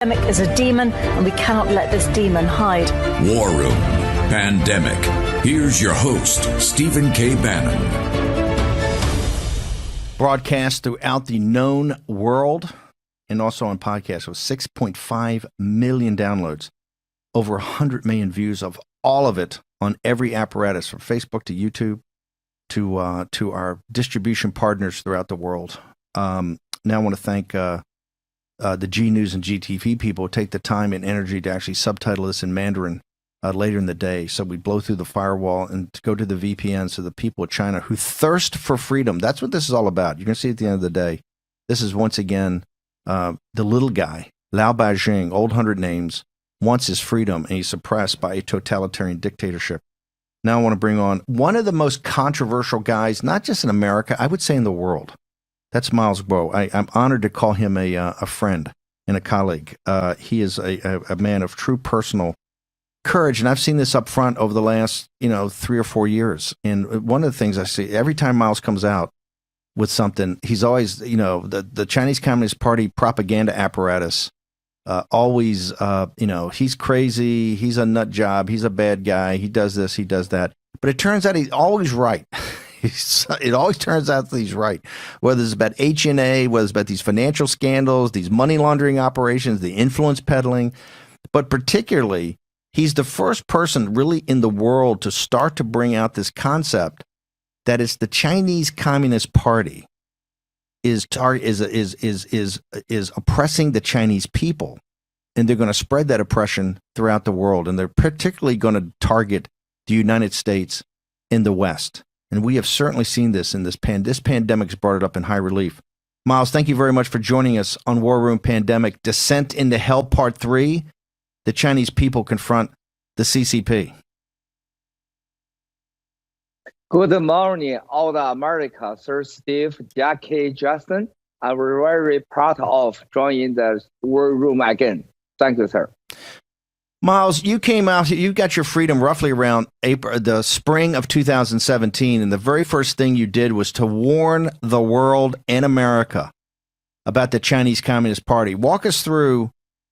Pandemic is a demon, and we cannot let this demon hide. War Room Pandemic. Here's your host, Stephen K. Bannon. Broadcast throughout the known world and also on podcasts with 6.5 million downloads, over 100 million views of all of it on every apparatus from Facebook to YouTube to our distribution partners throughout the world. Now I want to thank the G News and GTV people take the time and energy to actually subtitle this in Mandarin later in the day. So we blow through the firewall and to go to the VPN so the people of China who thirst for freedom, that's what this is all about. You're going to see at the end of the day, this is once again the little guy, Lao Beijing, old 100 names, wants his freedom and he's suppressed by a totalitarian dictatorship. Now I want to bring on one of the most controversial guys, not just in America, I would say in the world. That's Miles Guo. I'm honored to call him a friend and a colleague. He is a man of true personal courage, and I've seen this up front over the last 3 or 4 years. And one of the things I see every time Miles comes out with something, he's always the Chinese Communist Party propaganda apparatus. Always he's crazy, he's a nut job, he's a bad guy, he does this, he does that. But it turns out he's always right. It always turns out that he's right, whether it's about HNA, whether it's about these financial scandals, these money laundering operations, the influence peddling, but particularly he's the first person really in the world to start to bring out this concept that it's the Chinese Communist Party is oppressing the Chinese people, and they're going to spread that oppression throughout the world, and they're particularly going to target the United States in the West. And we have certainly seen this in this pandemic's brought it up in high relief. Miles, thank you very much for joining us on War Room Pandemic. Descent into Hell Part 3. The Chinese people confront the CCP. Good morning, all the America. Sir Steve, Jackie, Justin. I'm very proud of joining the War Room again. Thank you, sir. Miles, you came out, you got your freedom roughly around the spring of 2017, and the very first thing you did was to warn the world and America about the Chinese Communist Party. Walk us through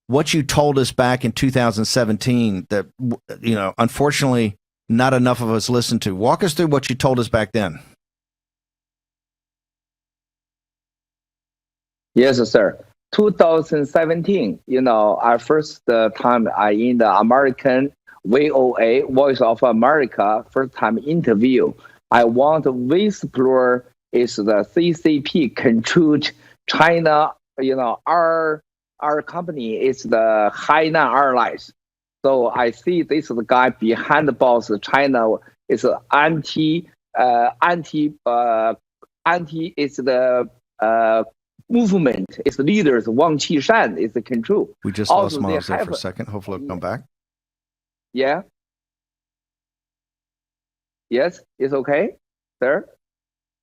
what you told us back in 2017 that, unfortunately, not enough of us listened to. Walk us through what you told us back then. Yes, sir. 2017, our first time I in the American VOA, Voice of America, first time interview. I want to whisper is the CCP controlled China, our company is the Hainan Airlines. So I see this is the guy behind the boss. China is anti is the movement. Its leaders Wang Qishan is the control. We just lost Miles there for a second. Hopefully it'll come back. Yeah. Yes, it's okay, sir.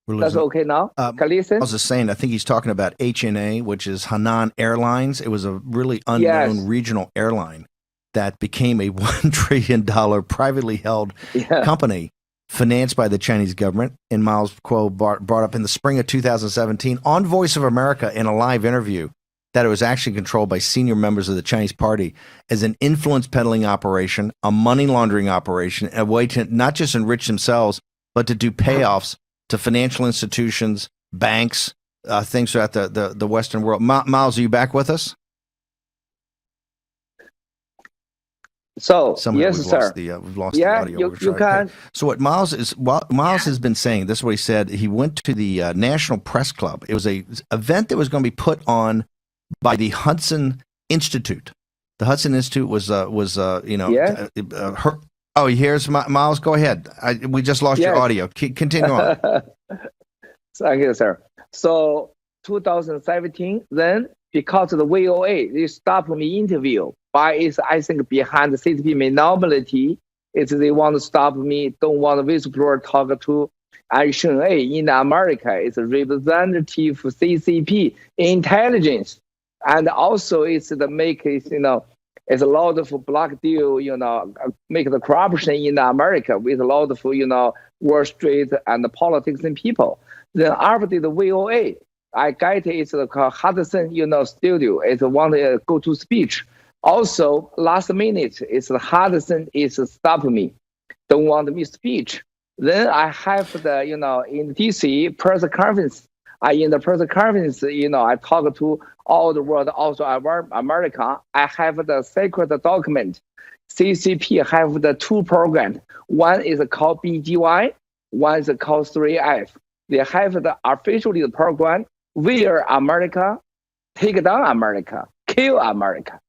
That's okay now. Can you listen? I was just saying, I think he's talking about HNA, which is Hainan Airlines. It was a really unknown regional airline that became a $1 trillion privately held company financed by the Chinese government. And Miles Guo brought up in the spring of 2017 on Voice of America in a live interview that it was actually controlled by senior members of the Chinese party as an influence peddling operation, a money laundering operation, a way to not just enrich themselves, but to do payoffs to financial institutions, banks, things throughout the Western world. Miles, are you back with us? So yes, sir. We've lost the audio. You can. Okay. So what Miles has been saying, this is what he said. He went to the National Press Club. It was a event that was going to be put on by the Hudson Institute. The Hudson Institute was here's Miles. Go ahead. We just lost your audio. Continue on. Thank you, sir. So 2017, then because of the VOA, they stopped me interview. I think behind the CCP minority is they want to stop me, don't want the whistleblower talk to HNA in America. It's a representative CCP intelligence. And also it's the make, it's a lot of black deal, make the corruption in America with a lot of, Wall Street and the politics and people. Then after the VOA, I get it's called Hudson, studio. It's one go to speech. Also, last minute, it's Hudson is stop me. Don't want me speech. Then I have the, in DC press conference. In the press conference, I talk to all the world, also America. I have the secret document. CCP have the two programs. One is called BGY. One is called 3F. They have the officially the program where America take down America, kill America.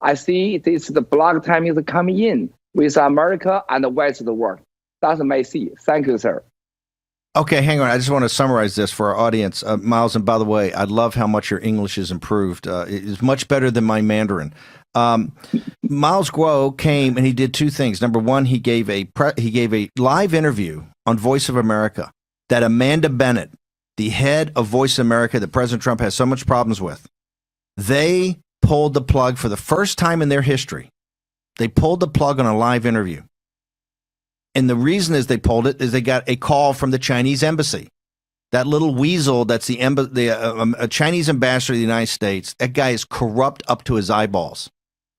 I see this the block time is coming in with America and the West of the world. That's my see. Thank you, sir. Okay, hang on. I just want to summarize this for our audience. Miles, and by the way, I love how much your English is improved. It is much better than my Mandarin. Miles Guo came and he did two things. Number one, he gave a live interview on Voice of America that Amanda Bennett, the head of Voice of America that President Trump has so much problems with, they pulled the plug for the first time in their history. They pulled the plug on a live interview. And the reason is they pulled it is they got a call from the Chinese embassy. That little weasel that's the Chinese ambassador to the United States, that guy is corrupt up to his eyeballs,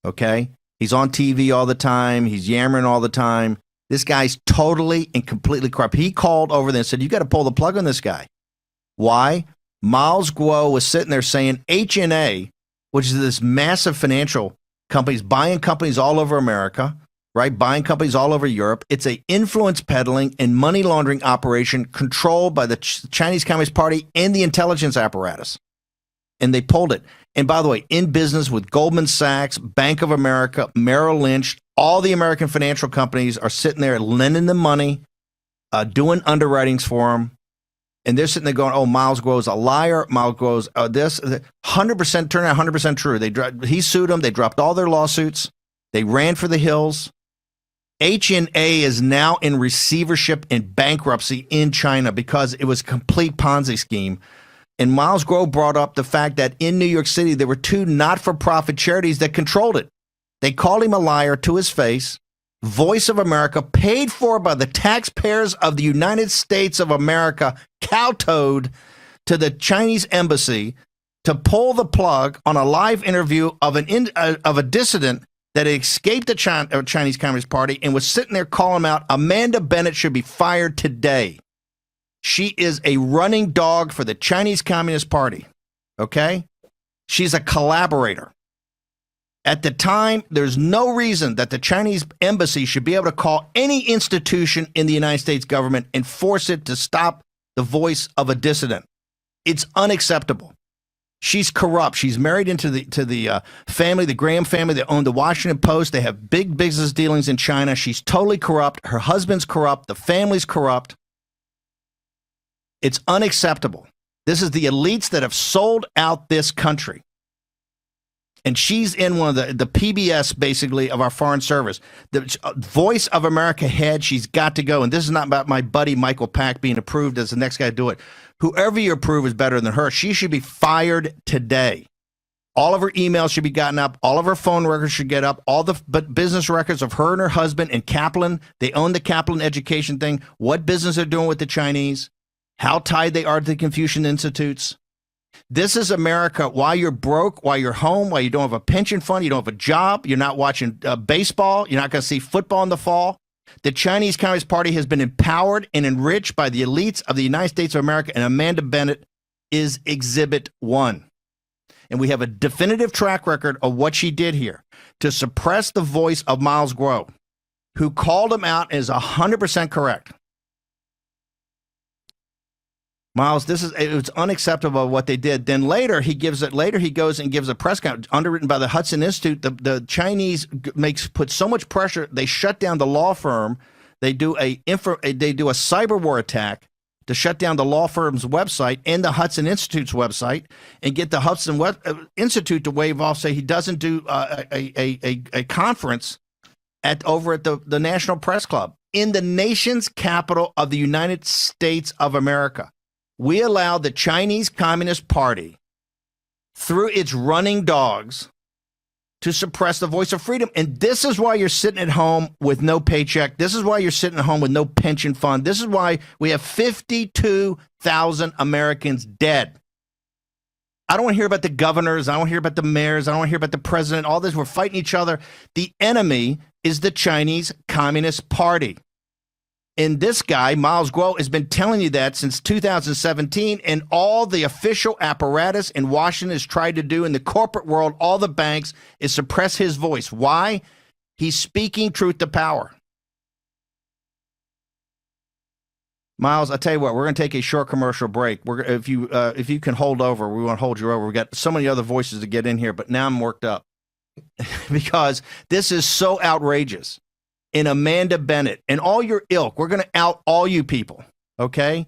okay? He's on TV all the time. He's yammering all the time. This guy's totally and completely corrupt. He called over there and said, you got to pull the plug on this guy. Why? Miles Guo was sitting there saying HNA, which is this massive financial companies, buying companies all over America, right? Buying companies all over Europe. It's a influence peddling and money laundering operation controlled by the Chinese Communist Party and the intelligence apparatus. And they pulled it. And by the way, in business with Goldman Sachs, Bank of America, Merrill Lynch, all the American financial companies are sitting there lending them money, doing underwritings for them. And they're sitting there going, oh, Miles Guo's a liar. Miles Guo's this. 100% turned out 100% true. He sued them. They dropped all their lawsuits. They ran for the hills. HNA is now in receivership and bankruptcy in China because it was a complete Ponzi scheme. And Miles Guo brought up the fact that in New York City, there were two not-for-profit charities that controlled it. They called him a liar to his face. Voice of America, paid for by the taxpayers of the United States of America, kowtowed to the Chinese embassy to pull the plug on a live interview of a dissident that escaped the Chinese Communist Party and was sitting there calling out, Amanda Bennett should be fired today. She is a running dog for the Chinese Communist Party, okay? She's a collaborator. At the time, there's no reason that the Chinese embassy should be able to call any institution in the United States government and force it to stop the voice of a dissident. It's unacceptable. She's corrupt. She's married into the family, the Graham family that owned the Washington Post. They have big business dealings in China. She's totally corrupt. Her husband's corrupt. The family's corrupt. It's unacceptable. This is the elites that have sold out this country. And she's in one of the PBS, basically, of our foreign service. The Voice of America head, she's got to go. And this is not about my buddy Michael Pack being approved as the next guy to do it. Whoever you approve is better than her. She should be fired today. All of her emails should be gotten up. All of her phone records should get up. All the business records of her and her husband and Kaplan. They own the Kaplan education thing. What business they're doing with the Chinese. How tied they are to the Confucian Institutes. This is America. While you're broke, while you're home, while you don't have a pension fund, you don't have a job, you're not watching baseball, you're not going to see football in the fall. The Chinese Communist Party has been empowered and enriched by the elites of the United States of America, and Amanda Bennett is Exhibit 1. And we have a definitive track record of what she did here to suppress the voice of Miles Guo, who called him out and is 100% correct. Miles, it's unacceptable what they did. Then later he goes and gives a press conference underwritten by the Hudson Institute. The Chinese put so much pressure, they shut down the law firm. They do a cyber war attack to shut down the law firm's website and the Hudson Institute's website, and get the Hudson Institute to waive off, say he doesn't do a conference over at the National Press Club in the nation's capital of the United States of America. We allowed the Chinese Communist Party, through its running dogs, to suppress the voice of freedom. And this is why you're sitting at home with no paycheck. This is why you're sitting at home with no pension fund. This is why we have 52,000 Americans dead. I don't want to hear about the governors. I don't want to hear about the mayors. I don't want to hear about the president. All this, we're fighting each other. The enemy is the Chinese Communist Party. And this guy, Miles Guo, has been telling you that since 2017, and all the official apparatus in Washington has tried to do in the corporate world, all the banks, is suppress his voice. Why? He's speaking truth to power. Miles, I'll tell you what, we're going to take a short commercial break. If you can hold over, we want to hold you over. We've got so many other voices to get in here, but now I'm worked up because this is so outrageous. And Amanda Bennett and all your ilk, we're going to out all you people, okay?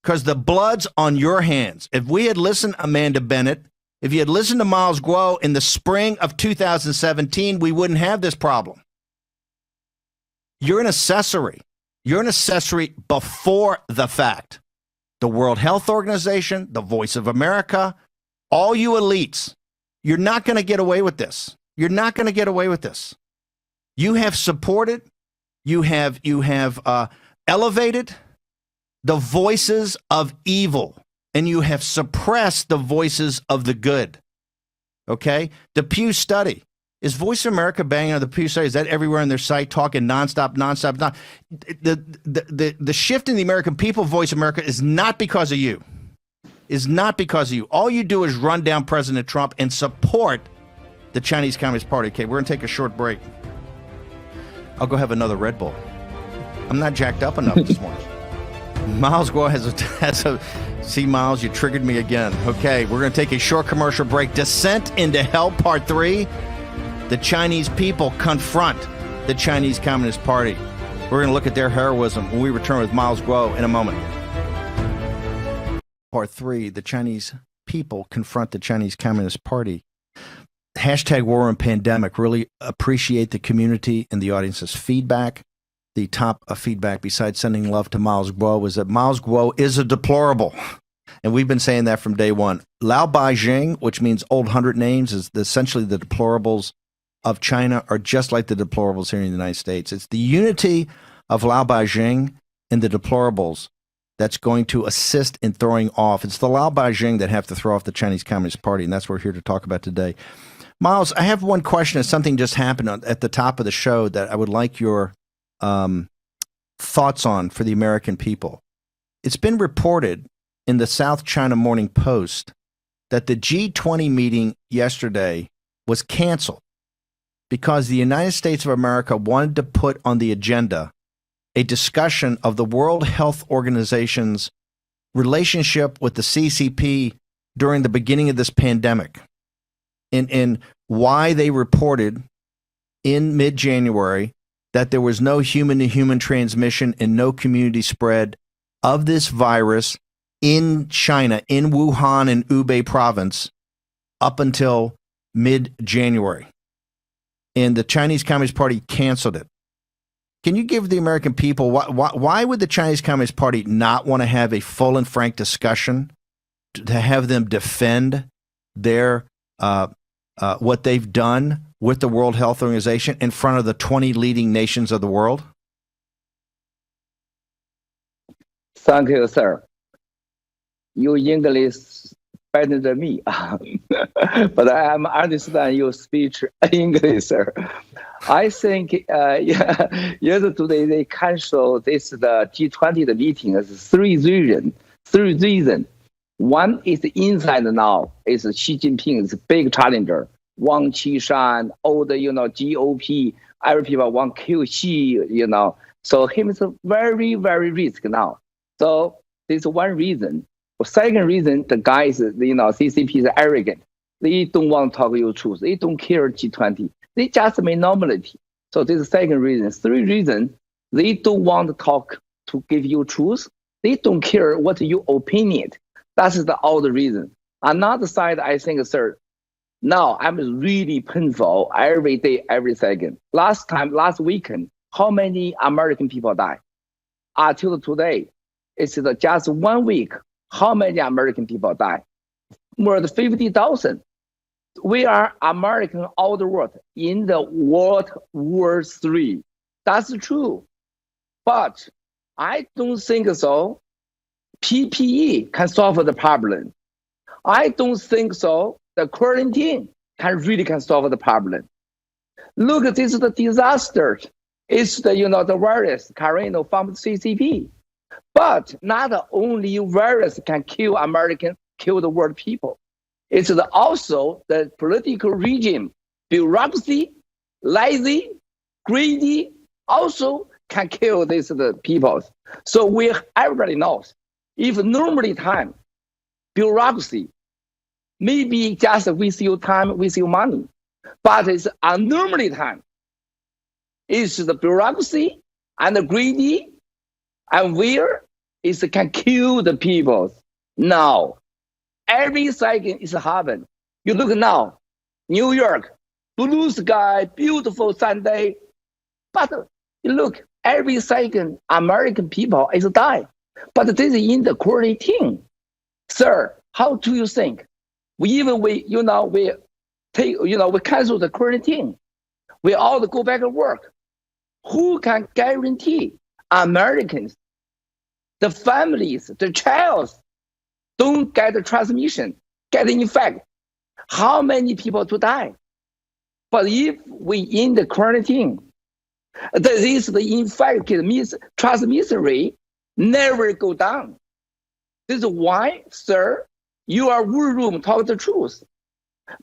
Because the blood's on your hands. If we had listened to Amanda Bennett, if you had listened to Miles Guo in the spring of 2017, we wouldn't have this problem. You're an accessory. You're an accessory before the fact. The World Health Organization, the Voice of America, all you elites, you're not going to get away with this. You're not going to get away with this. You have supported, you have elevated the voices of evil, and you have suppressed the voices of the good. Okay? The Pew Study. Is Voice of America banging on the Pew Study? Is that everywhere on their site, talking nonstop? The shift in the American people, Voice of America, is not because of you. Is not because of you. All you do is run down President Trump and support the Chinese Communist Party. Okay, we're going to take a short break. I'll go have another Red Bull. I'm not jacked up enough this morning. Miles Guo has a... See, Miles, you triggered me again. Okay, we're going to take a short commercial break. Descent into Hell, Part 3. The Chinese people confront the Chinese Communist Party. We're going to look at their heroism when we return with Miles Guo in a moment. Part 3, the Chinese people confront the Chinese Communist Party. Hashtag war and pandemic. Really appreciate the community and the audience's feedback. The top feedback, besides sending love to Miles Guo, was that Miles Guo is a deplorable. And we've been saying that from day one. Lao Beijing, which means old 100 names, is essentially the deplorables of China are just like the deplorables here in the United States. It's the unity of Lao Beijing and the deplorables that's going to assist in throwing off. It's the Lao Beijing that have to throw off the Chinese Communist Party, and that's what we're here to talk about today. Miles, I have one question. Something just happened at the top of the show that I would like your thoughts on for the American people. It's been reported in the South China Morning Post that the G20 meeting yesterday was canceled because the United States of America wanted to put on the agenda a discussion of the World Health Organization's relationship with the CCP during the beginning of this pandemic, and why they reported in mid-January that there was no human-to-human transmission and no community spread of this virus in China, in Wuhan and Hubei province, up until mid-January. And the Chinese Communist Party canceled it. Can you give the American people, why would the Chinese Communist Party not want to have a full and frank discussion to have them defend their what they've done with the World Health Organization in front of the 20 leading nations of the world? Thank you, sir. You English better than me, but I understand your speech English, sir. I think yesterday they canceled the G20 meeting. There's three reasons. One is inside now is Xi Jinping is a big challenger. Wang Qishan, all the GOP, every people want to kill Xi, So him is a very, very risk now. So this is one reason. Second reason, the guys, CCP is arrogant. They don't want to talk your truth. They don't care G20. They just make normality. So this is the second reason. Three reasons, they don't want to talk to give you truth. They don't care what your opinion. That's all the reason. Another side, I think, sir, now I'm really painful every day, every second. Last weekend, how many American people died? Until today, it's just 1 week. How many American people died? More than 50,000. We are American all the world in the World War III. That's true. But I don't think so. PPE can solve the problem. I don't think so. The quarantine can solve the problem. Look, this is the disaster. It's the the virus carrying from CCP. But not only virus can kill the world people. It's also the political regime, bureaucracy, lazy, greedy, also can kill the people. So everybody knows, if normally time, bureaucracy, maybe just with your time, with your money, but it's abnormally time. It's the bureaucracy and the greedy, and where it can kill the people. Now, every second is happening. You look now, New York, blue sky, beautiful Sunday, but you look, every second American people is dying. But this is in the quarantine. Sir, how do you think? We cancel the quarantine. We all go back to work. Who can guarantee Americans, the families, the child, don't get the transmission, get infected? How many people to die? But if we in the quarantine, the infected means transmission rate never go down. This is why, sir, you are war room talk the truth.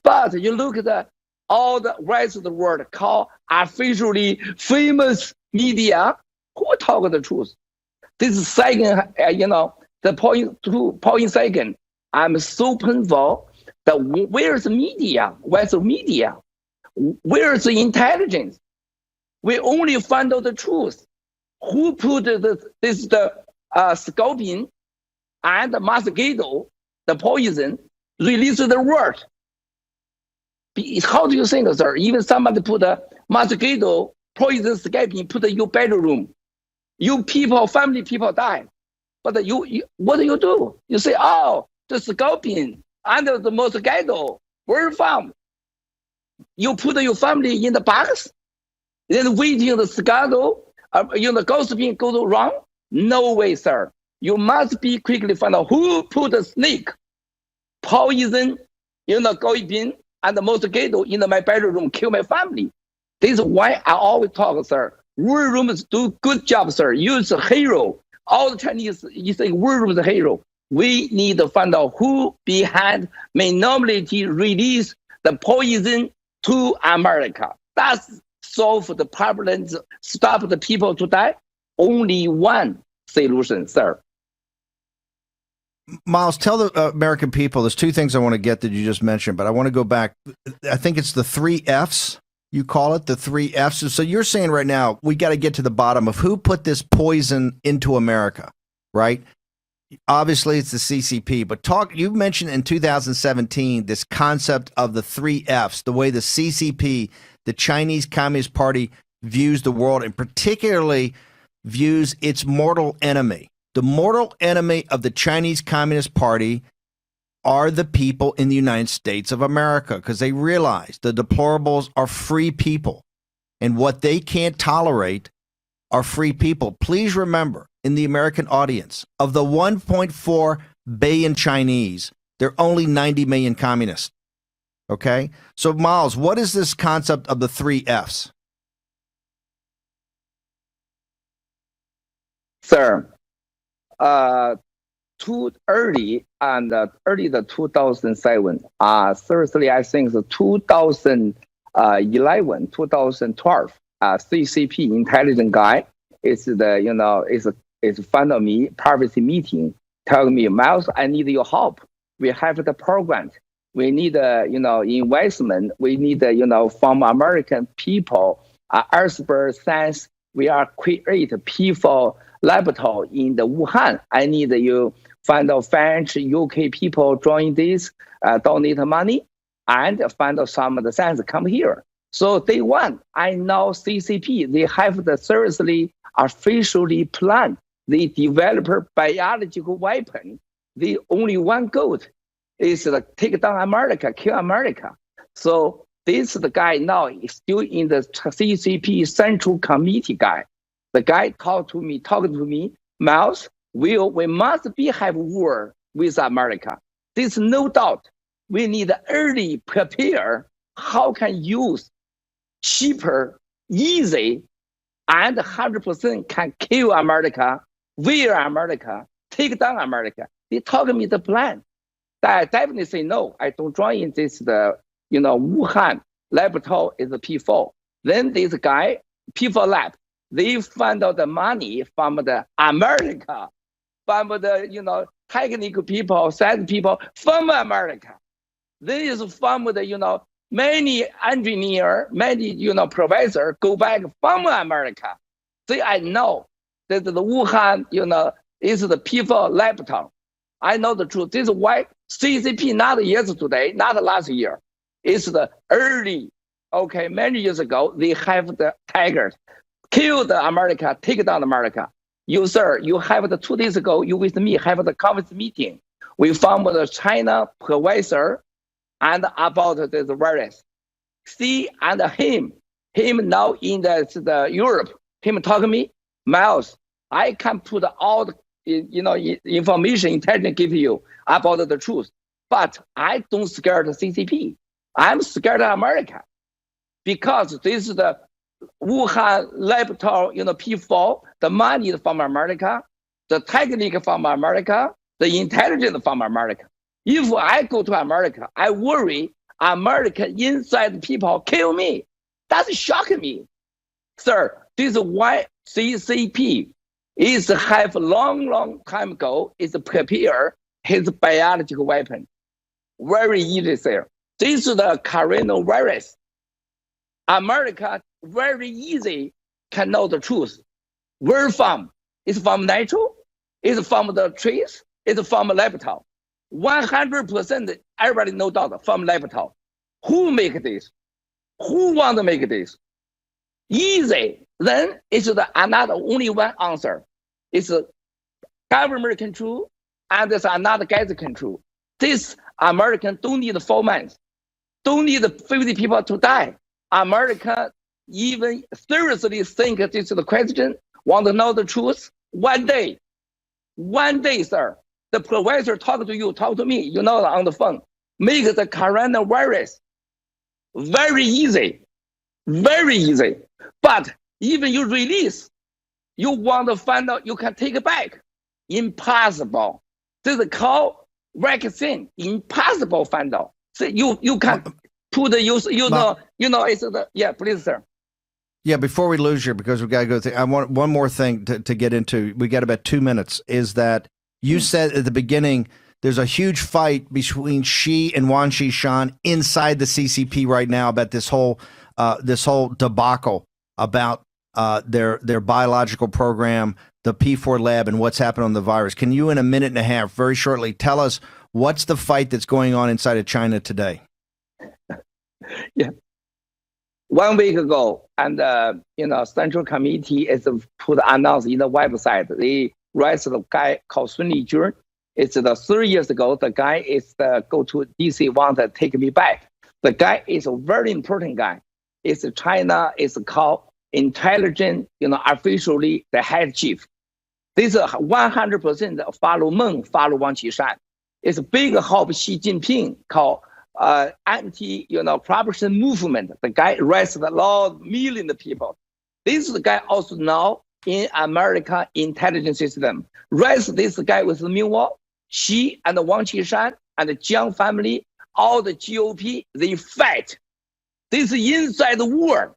But you look at all the rest of the world called officially famous media who talk the truth. This is second, the point second, I'm so painful that where's the media? Where's the media? Where's the intelligence? We only find out the truth. Who put the scorpion and the mosquito, the poison, release the word? How do you think, sir? Even somebody put a mosquito, poison scorpion, put in your bedroom. You people, family people die. But you what do? You say, oh, the scorpion and the mosquito were found. You put your family in the box, then waiting the scandal, the gossiping goes wrong? No way, sir. You must be quickly find out who put the snake, poison, gossiping, and the mosquito in my bedroom, kill my family. This is why I always talk, sir. War rooms do good job, sir. Use a hero. All the Chinese, you think war room is a hero. We need to find out who behind minority release the poison to America. That's solve the problems, stop the people to die. Only one solution, sir. Miles, tell the American people, there's two things I want to get that you just mentioned, but I want to go back. I think it's the 3 Fs. You call it the 3 Fs. So you're saying right now, we got to get to the bottom of who put this poison into America, right? Obviously, it's the CCP, but you mentioned in 2017 this concept of the 3 Fs, the way the CCP, the Chinese Communist Party, views the world, and particularly views its mortal enemy. The mortal enemy of the Chinese Communist Party are the people in the United States of America, because they realize the deplorables are free people, and what they can't tolerate are free people. Please remember, in the American audience, of the 1.4 billion Chinese, there are only 90 million communists. Okay? So, Miles, what is this concept of the 3 Fs? Sir, too early and early the 2007. Seriously, I think the 2011, 2012. CCP intelligent guy is found me privacy meeting, telling me, Miles, I need your help. We have the program. We need investment. We need from American people, Earthbird Science. We are create people laboratory in the Wuhan. I need you find out French, UK people join this, donate money, and find out some of the science come here. So day one, I know CCP, they have the seriously officially planned. They develop a biological weapon. The only one goal is to take down America, kill America. So this the guy now is still in the CCP Central Committee guy. The guy talking to me, Miles, we must have war with America. There's no doubt we need early prepare how can use cheaper, easy, and 100% can kill America, wear America, take down America. They talk me the plan. I definitely say no. I don't join in this. Wuhan laboratory is the P4. Then this guy, P4 lab, they find out the money from the America, from the technical people, science people from America. This is from the many engineer, many professor go back from America. So I know that the Wuhan is the P4 laboratory. I know the truth. This is why CCP not yesterday, not last year. It's the early, many years ago, they have the tigers, kill the America, take down America. You, sir, you have the 2 days ago, you with me have the conference meeting. We found the China professor and about the virus. See, and him now in the Europe, him talk to me, Miles, I can put all the information, intelligence give you about the truth. But I don't scare the CCP. I'm scared of America. Because this is the Wuhan laboratory, P4, the money from America, the technique from America, the intelligence from America. If I go to America, I worry American inside people kill me. That's shocking me. Sir, this is why CCP is have long time ago is prepare his biological weapon. Very easy, sir. This is the coronavirus. America very easy can know the truth. Where from? It's from natural, it's from the trees, it's from a laboratory. 100% everybody no doubt from laboratory. Who make this? Who want to make this? Easy. Then it's another only one answer. It's government control and there's another guy's control. This American don't need 4 months. Don't need 50 people to die. America even seriously think this is the question, want to know the truth. One day, sir, the professor talk to you, talk to me, on the phone. Make the coronavirus very easy. But even you release, you want to find out, you can take it back. Impossible. This is called vaccine. Impossible find out. So you can put the use, it's the, yeah, please, sir. Yeah, before we lose you, because we got to go through, I want one more thing to get into. We got about 2 minutes. Is that you said at the beginning there's a huge fight between Xi and Wang Qishan inside the CCP right now about this whole debacle about their biological program, the P4 lab, and what's happened on the virus. Can you, in a minute and a half, very shortly, tell us what's the fight that's going on inside of China today? Yeah. 1 week ago, and Central Committee is put announced in the website. They arrested the guy called Sun Lijun. It's 3 years ago. The guy is go to DC, want to take me back. The guy is a very important guy. It's China is called intelligent, officially the head chief. This is 100% follow Meng, follow Wang Qishan. It's a big help Xi Jinping called anti-corruption movement. The guy arrested a lot of millions of people. This is the guy also now in American intelligence system. Arrest this guy with the meanwhile, Xi and Wang Qishan and the Jiang family, all the GOP, they fight. This is inside the war.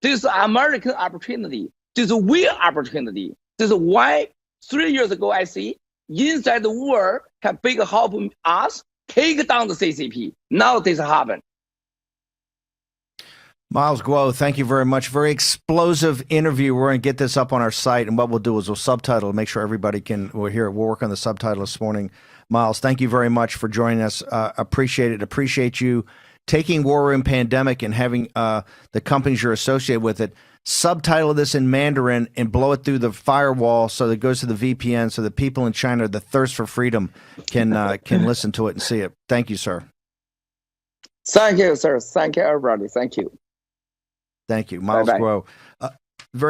This is American opportunity. This is real opportunity. This is why 3 years ago I see inside the war can big help us take down the CCP. Now this happened. Miles Guo, thank you very much. Very explosive interview. We're going to get this up on our site, and what we'll do is we'll subtitle, make sure everybody we'll hear it. We'll work on the subtitle this morning. Miles, thank you very much for joining us. Appreciate it. Appreciate you taking War Room Pandemic and having the companies you're associated with it subtitle this in Mandarin and blow it through the firewall so that it goes to the VPN so that people in China, the thirst for freedom, can listen to it and see it. Thank you, sir. Thank you, sir. Thank you, everybody. Thank you. Thank you. Miles Guo. Very